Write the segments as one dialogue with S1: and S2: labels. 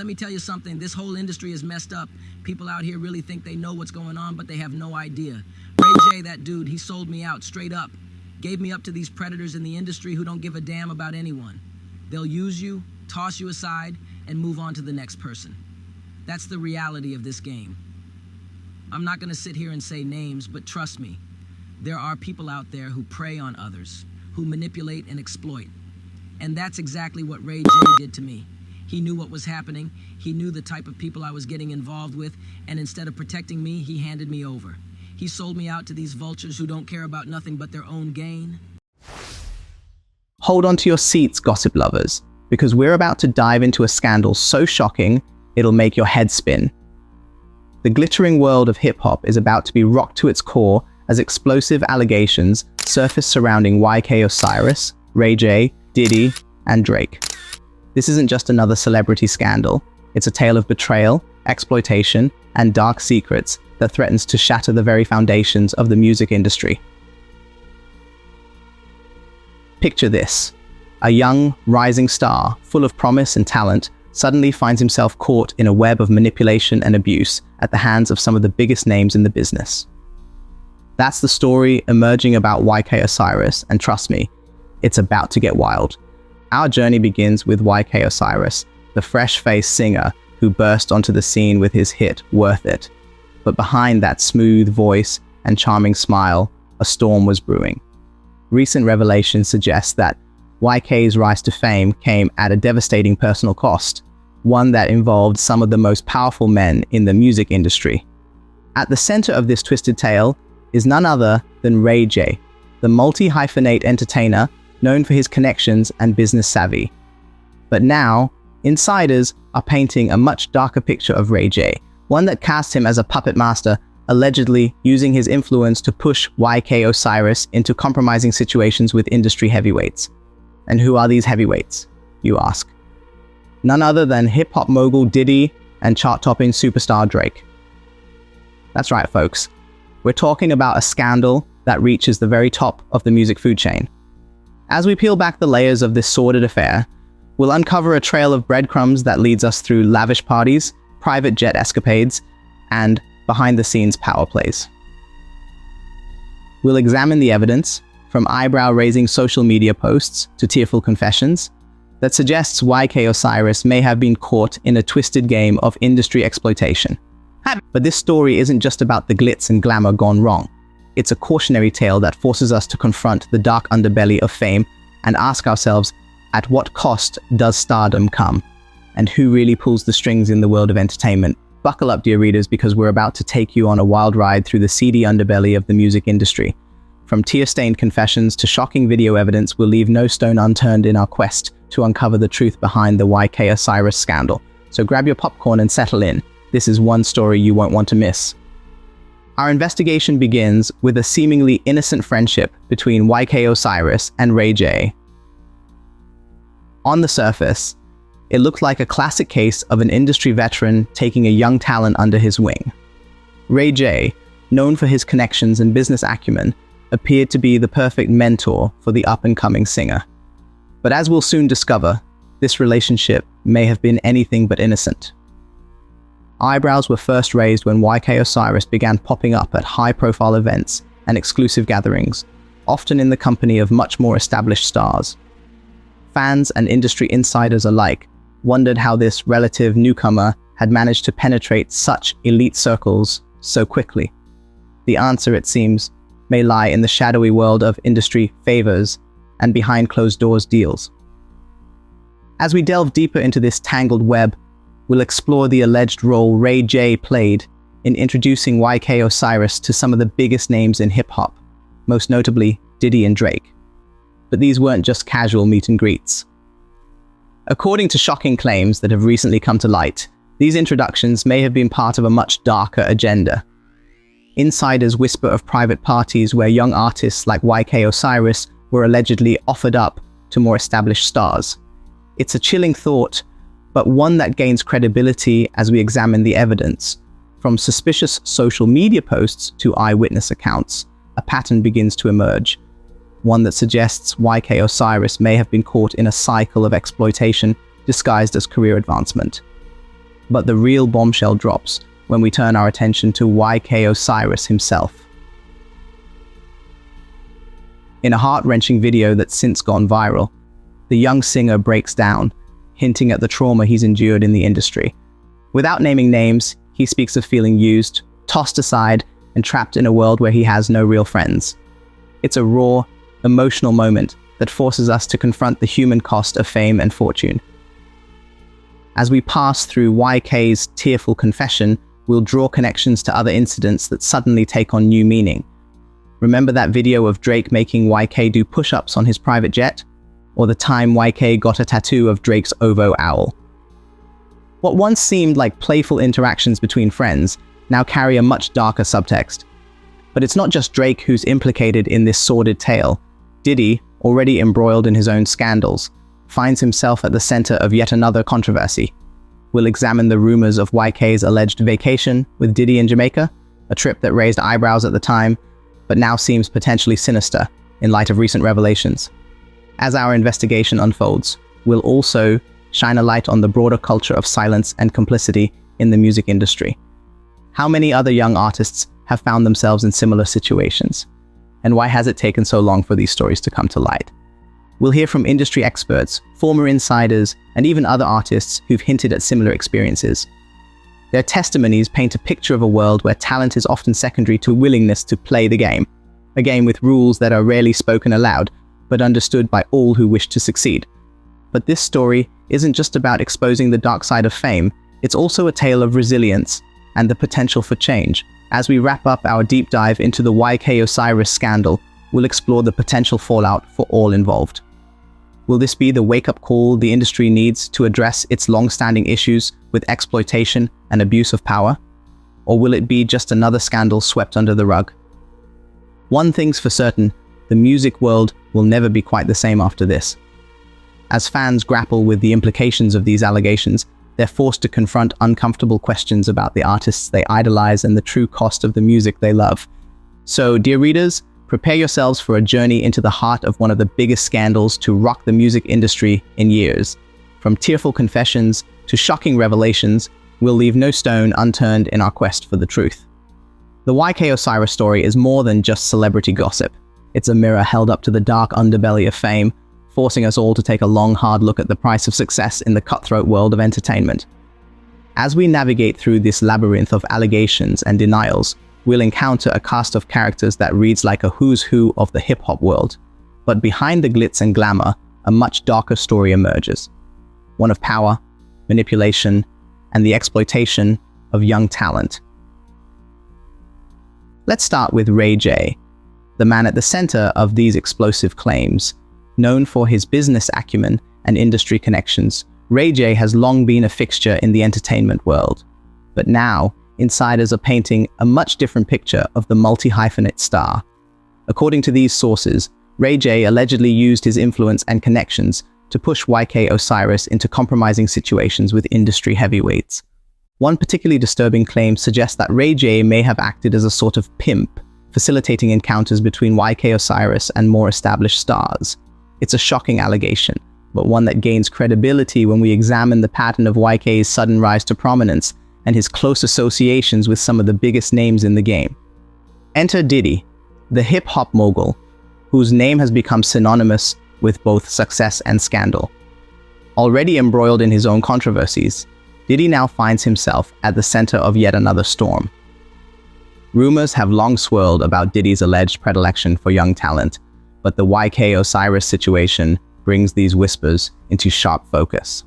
S1: let me tell you something. This whole industry is messed up. People out here really think they know what's going on, but they have no idea. Ray J, that dude, he sold me out straight up. Gave me up to these predators in the industry who don't give a damn about anyone. They'll use you, toss you aside, and move on to the next person. That's the reality of this game. I'm not gonna sit here and say names, but trust me, there are people out there who prey on others, who manipulate and exploit. And that's exactly what Ray J did to me. He knew what was happening, he knew the type of people I was getting involved with, and instead of protecting me, he handed me over. He sold me out to these vultures who don't care about nothing but their own gain.
S2: Hold on to your seats, gossip lovers, because we're about to dive into a scandal so shocking, it'll make your head spin. The glittering world of hip-hop is about to be rocked to its core as explosive allegations surface surrounding YK Osiris, Ray J, Diddy, and Drake. This isn't just another celebrity scandal. It's a tale of betrayal, exploitation, and dark secrets that threatens to shatter the very foundations of the music industry. Picture this. A young, rising star, full of promise and talent, suddenly finds himself caught in a web of manipulation and abuse at the hands of some of the biggest names in the business. That's the story emerging about YK Osiris, and trust me, it's about to get wild. Our journey begins with YK Osiris, the fresh-faced singer who burst onto the scene with his hit, Worth It. But behind that smooth voice and charming smile, a storm was brewing. Recent revelations suggest that YK's rise to fame came at a devastating personal cost, one that involved some of the most powerful men in the music industry. At the center of this twisted tale is none other than Ray J, the multi-hyphenate entertainer known for his connections and business savvy. But now, insiders are painting a much darker picture of Ray J, one that casts him as a puppet master, allegedly using his influence to push YK Osiris into compromising situations with industry heavyweights. And who are these heavyweights, you ask? None other than hip-hop mogul Diddy and chart-topping superstar Drake. That's right, folks. We're talking about a scandal that reaches the very top of the music food chain. As we peel back the layers of this sordid affair, we'll uncover a trail of breadcrumbs that leads us through lavish parties, private jet escapades, and behind-the-scenes power plays. We'll examine the evidence, from eyebrow-raising social media posts to tearful confessions, that suggests YK Osiris may have been caught in a twisted game of industry exploitation. But this story isn't just about the glitz and glamour gone wrong. It's a cautionary tale that forces us to confront the dark underbelly of fame and ask ourselves, at what cost does stardom come? And who really pulls the strings in the world of entertainment? Buckle up, dear readers, because we're about to take you on a wild ride through the seedy underbelly of the music industry. From tear-stained confessions to shocking video evidence, we'll leave no stone unturned in our quest to uncover the truth behind the YK Osiris scandal. So grab your popcorn and settle in. This is one story you won't want to miss. Our investigation begins with a seemingly innocent friendship between YK Osiris and Ray J. On the surface, it looked like a classic case of an industry veteran taking a young talent under his wing. Ray J, known for his connections and business acumen, appeared to be the perfect mentor for the up-and-coming singer. But as we'll soon discover, this relationship may have been anything but innocent. Eyebrows were first raised when YK Osiris began popping up at high-profile events and exclusive gatherings, often in the company of much more established stars. Fans and industry insiders alike wondered how this relative newcomer had managed to penetrate such elite circles so quickly. The answer, it seems, may lie in the shadowy world of industry favors and behind closed-doors deals. As we delve deeper into this tangled web, we'll explore the alleged role Ray J played in introducing YK Osiris to some of the biggest names in hip-hop, most notably Diddy and Drake. But these weren't just casual meet and greets. According to shocking claims that have recently come to light, these introductions may have been part of a much darker agenda. Insiders whisper of private parties where young artists like YK Osiris were allegedly offered up to more established stars. It's a chilling thought, but one that gains credibility as we examine the evidence. From suspicious social media posts to eyewitness accounts, a pattern begins to emerge, one that suggests YK Osiris may have been caught in a cycle of exploitation disguised as career advancement. But the real bombshell drops when we turn our attention to YK Osiris himself. In a heart-wrenching video that's since gone viral, the young singer breaks down, hinting at the trauma he's endured in the industry. Without naming names, he speaks of feeling used, tossed aside, and trapped in a world where he has no real friends. It's a raw, emotional moment that forces us to confront the human cost of fame and fortune. As we pass through YK's tearful confession, we'll draw connections to other incidents that suddenly take on new meaning. Remember that video of Drake making YK do push-ups on his private jet? Or the time YK got a tattoo of Drake's ovo owl? What once seemed like playful interactions between friends now carry a much darker subtext. But it's not just Drake who's implicated in this sordid tale. Diddy, already embroiled in his own scandals, finds himself at the center of yet another controversy. We'll examine the rumors of YK's alleged vacation with Diddy in Jamaica, a trip that raised eyebrows at the time, but now seems potentially sinister in light of recent revelations. As our investigation unfolds, we'll also shine a light on the broader culture of silence and complicity in the music industry. How many other young artists have found themselves in similar situations? And why has it taken so long for these stories to come to light? We'll hear from industry experts, former insiders, and even other artists who've hinted at similar experiences. Their testimonies paint a picture of a world where talent is often secondary to willingness to play the game, a game with rules that are rarely spoken aloud, but understood by all who wish to succeed. But this story isn't just about exposing the dark side of fame, it's also a tale of resilience and the potential for change. As we wrap up our deep dive into the YK Osiris scandal, we'll explore the potential fallout for all involved. Will this be the wake-up call the industry needs to address its long-standing issues with exploitation and abuse of power? Or will it be just another scandal swept under the rug? One thing's for certain, the music world will never be quite the same after this. As fans grapple with the implications of these allegations, they're forced to confront uncomfortable questions about the artists they idolize and the true cost of the music they love. So, dear readers, prepare yourselves for a journey into the heart of one of the biggest scandals to rock the music industry in years. From tearful confessions to shocking revelations, we'll leave no stone unturned in our quest for the truth. The YK Osiris story is more than just celebrity gossip. It's a mirror held up to the dark underbelly of fame, forcing us all to take a long, hard look at the price of success in the cutthroat world of entertainment. As we navigate through this labyrinth of allegations and denials, we'll encounter a cast of characters that reads like a who's who of the hip-hop world. But behind the glitz and glamour, a much darker story emerges. One of power, manipulation, and the exploitation of young talent. Let's start with Ray J, the man at the center of these explosive claims. Known for his business acumen and industry connections, Ray J has long been a fixture in the entertainment world. But now, insiders are painting a much different picture of the multi-hyphenate star. According to these sources, Ray J allegedly used his influence and connections to push YK Osiris into compromising situations with industry heavyweights. One particularly disturbing claim suggests that Ray J may have acted as a sort of pimp, facilitating encounters between YK Osiris and more established stars. It's a shocking allegation, but one that gains credibility when we examine the pattern of YK's sudden rise to prominence and his close associations with some of the biggest names in the game. Enter Diddy, the hip-hop mogul, whose name has become synonymous with both success and scandal. Already embroiled in his own controversies, Diddy now finds himself at the center of yet another storm. Rumors have long swirled about Diddy's alleged predilection for young talent, but the YK Osiris situation brings these whispers into sharp focus.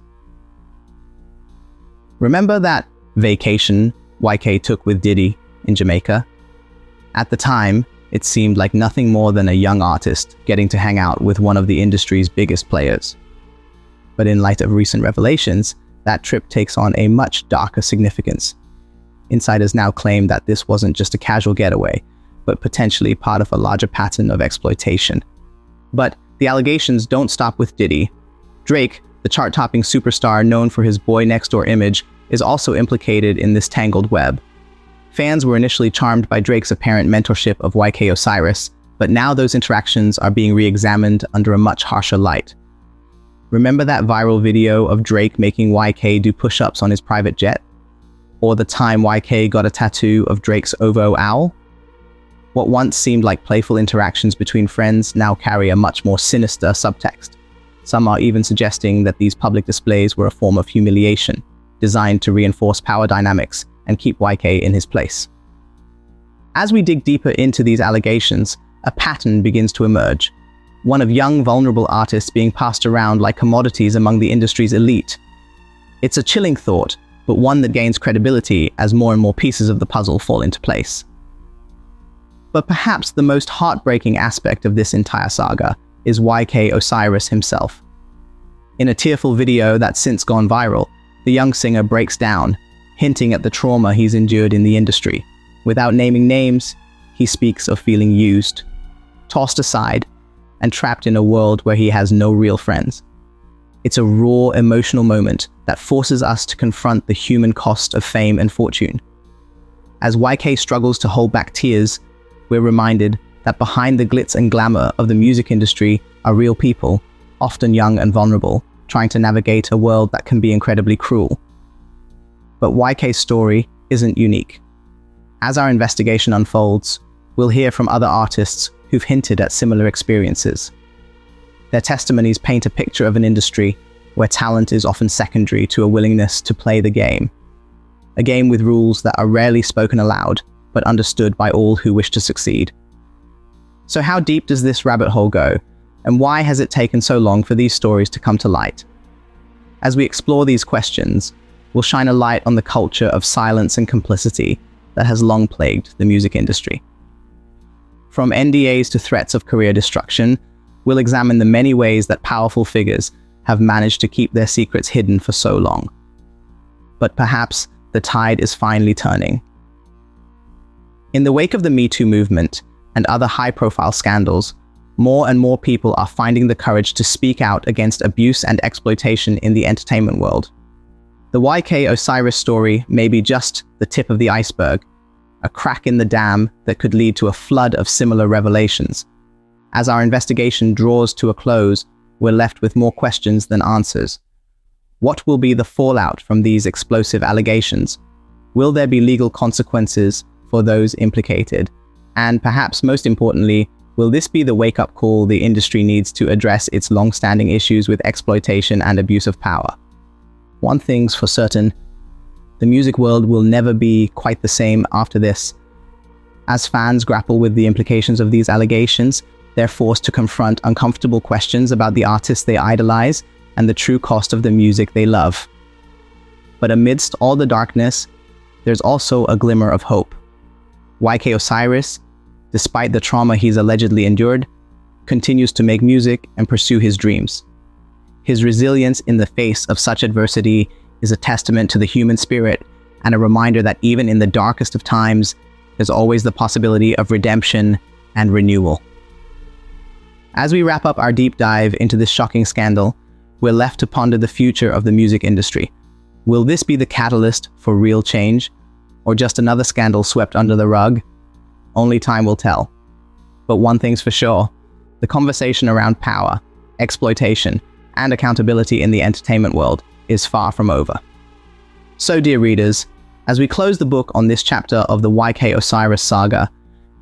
S2: Remember that vacation YK took with Diddy in Jamaica? At the time, it seemed like nothing more than a young artist getting to hang out with one of the industry's biggest players. But in light of recent revelations, that trip takes on a much darker significance. Insiders now claim that this wasn't just a casual getaway, but potentially part of a larger pattern of exploitation. But the allegations don't stop with Diddy. Drake, the chart-topping superstar known for his boy-next-door image, is also implicated in this tangled web. Fans were initially charmed by Drake's apparent mentorship of YK Osiris, but now those interactions are being re-examined under a much harsher light. Remember that viral video of Drake making YK do push-ups on his private jet? Or the time YK got a tattoo of Drake's Ovo owl? What once seemed like playful interactions between friends now carry a much more sinister subtext. Some are even suggesting that these public displays were a form of humiliation, designed to reinforce power dynamics and keep YK in his place. As we dig deeper into these allegations, a pattern begins to emerge. One of young, vulnerable artists being passed around like commodities among the industry's elite. It's a chilling thought, but one that gains credibility as more and more pieces of the puzzle fall into place. But perhaps the most heartbreaking aspect of this entire saga is YK Osiris himself. In a tearful video that's since gone viral, the young singer breaks down, hinting at the trauma he's endured in the industry. Without naming names, he speaks of feeling used, tossed aside, and trapped in a world where he has no real friends. It's a raw, emotional moment that forces us to confront the human cost of fame and fortune. As YK struggles to hold back tears, we're reminded that behind the glitz and glamour of the music industry are real people, often young and vulnerable, trying to navigate a world that can be incredibly cruel. But YK's story isn't unique. As our investigation unfolds, we'll hear from other artists who've hinted at similar experiences. Their testimonies paint a picture of an industry where talent is often secondary to a willingness to play the game. A game with rules that are rarely spoken aloud, but understood by all who wish to succeed. So how deep does this rabbit hole go, and why has it taken so long for these stories to come to light? As we explore these questions, we'll shine a light on the culture of silence and complicity that has long plagued the music industry. From NDAs to threats of career destruction, we'll examine the many ways that powerful figures have managed to keep their secrets hidden for so long. But perhaps the tide is finally turning. In the wake of the Me Too movement and other high-profile scandals, more and more people are finding the courage to speak out against abuse and exploitation in the entertainment world. The YK Osiris story may be just the tip of the iceberg, a crack in the dam that could lead to a flood of similar revelations. As our investigation draws to a close, we're left with more questions than answers. What will be the fallout from these explosive allegations? Will there be legal consequences for those implicated? And perhaps most importantly, will this be the wake-up call the industry needs to address its long-standing issues with exploitation and abuse of power? One thing's for certain, the music world will never be quite the same after this. As fans grapple with the implications of these allegations, they're forced to confront uncomfortable questions about the artists they idolize and the true cost of the music they love. But amidst all the darkness, there's also a glimmer of hope. YK Osiris, despite the trauma he's allegedly endured, continues to make music and pursue his dreams. His resilience in the face of such adversity is a testament to the human spirit and a reminder that even in the darkest of times, there's always the possibility of redemption and renewal. As we wrap up our deep dive into this shocking scandal, we're left to ponder the future of the music industry. Will this be the catalyst for real change, or just another scandal swept under the rug? Only time will tell. But one thing's for sure, the conversation around power, exploitation, and accountability in the entertainment world is far from over. So dear readers, as we close the book on this chapter of the YK Osiris saga,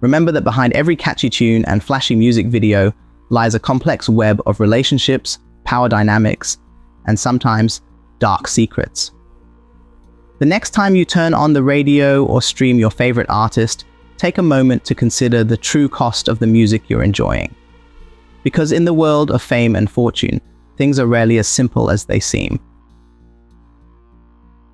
S2: remember that behind every catchy tune and flashy music video lies a complex web of relationships, power dynamics, and sometimes dark secrets. The next time you turn on the radio or stream your favorite artist, take a moment to consider the true cost of the music you're enjoying. Because in the world of fame and fortune, things are rarely as simple as they seem.